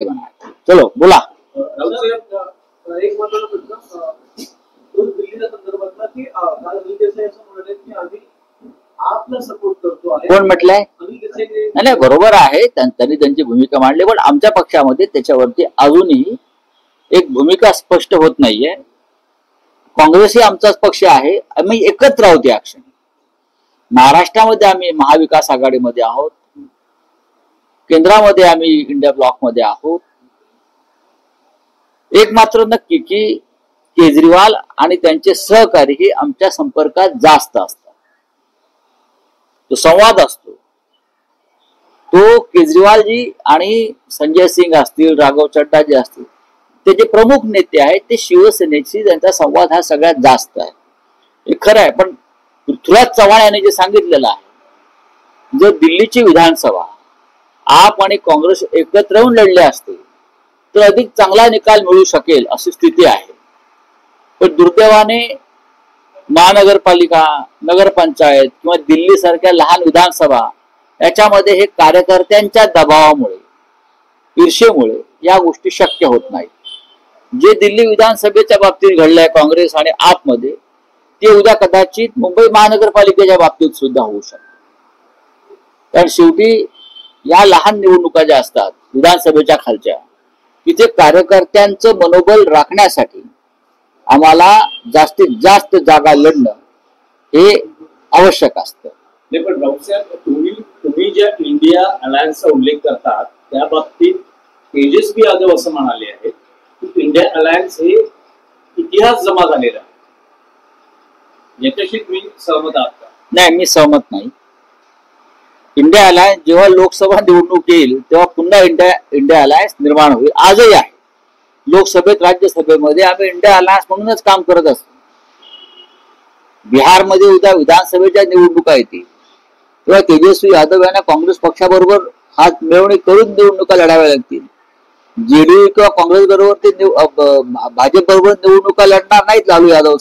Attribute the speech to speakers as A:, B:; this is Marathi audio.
A: चलो बोला.
B: एक महत्त्वाचा प्रश्न दिल्लीच्या संदर्भातला की अनिल देसाई असं म्हणाले की आम्ही आपला सपोर्ट करतो आहे.
A: कोण म्हटलंय?
B: अनिल देसाई.
A: नाही बरोबर आहे, त्यांनी त्यांची भूमिका मांडली, पण आमच्या पक्षामध्ये त्याच्यावरती अजूनही एक भूमिका स्पष्ट होत नाहीये. काँग्रेसही आमचाच पक्ष आहे, आम्ही एकत्र आहोत या क्षणी. महाराष्ट्रामध्ये आम्ही महाविकास आघाडीमध्ये आहोत, केंद्रामध्ये आम्ही इंडिया ब्लॉकमध्ये आहोत. एक मात्र नक्की की केजरीवाल आणि त्यांचे सहकारी हे आमच्या संपर्कात जास्त असतात. तो संवाद असतो तो केजरीवालजी आणि संजय सिंग असतील, राघव चड्डा जे असतील, ते जे प्रमुख नेते आहेत ते शिवसेनेशी त्यांचा संवाद हा सगळ्यात जास्त आहे. हे खरं आहे, पण पृथ्वीराज चव्हाण यांनी जे सांगितलेलं आहे, जर दिल्लीची विधानसभा आप आणि काँग्रेस एकत्र येऊन लढले असते तर अधिक चांगला निकाल मिळू शकेल अशी स्थिती आहे. पण दुर्दैवाने महानगरपालिका, नगरपंचायत किंवा दिल्ली सारख्या लहान विधानसभा याच्यामध्ये हे कार्यकर्त्यांच्या दबावामुळे, ईर्षेमुळे या गोष्टी शक्य होत नाहीत. जे दिल्ली विधानसभेच्या बाबतीत घडलंय काँग्रेस आणि आपमध्ये, ते उद्या कदाचित मुंबई महानगरपालिकेच्या बाबतीत सुद्धा होऊ शकते. कारण शेवटी या लहान निवडणुका ज्या असतात विधानसभेच्या खालच्या, तिथे कार्यकर्त्यांचं मनोबल राखण्यासाठी आम्हाला जास्तीत जास्त जागा लढणं हे आवश्यक असतं.
C: नाही, पण राऊतसाहेब, तुम्ही ज्या इंडिया अलायन्सचा उल्लेख करतात त्या बाबतीत तेजस्वी यादव असं म्हणाले आहेत की इंडिया अलायन्स हे इतिहास जमा झालेला आहे. याच्याशी तुम्ही सहमत आहात का?
A: नाही, मी सहमत नाही. इंडिया अलायन्स जेव्हा लोकसभा निवडणूक येईल तेव्हा पुन्हा इंडिया अलायन्स निर्माण होईल. आजही आहे. लोकसभेत, राज्यसभेमध्ये आम्ही इंडिया अलायन्स म्हणूनच काम करत असतो. बिहारमध्ये उद्या विधानसभेच्या निवडणुका येतील तेव्हा तेजस्वी यादव यांना काँग्रेस पक्षाबरोबर हात मिळवणी करून निवडणुका लढाव्या लागतील. जेडीयू किंवा काँग्रेस बरोबर ते भाजप बरोबर निवडणुका लढणार नाहीत लालू यादव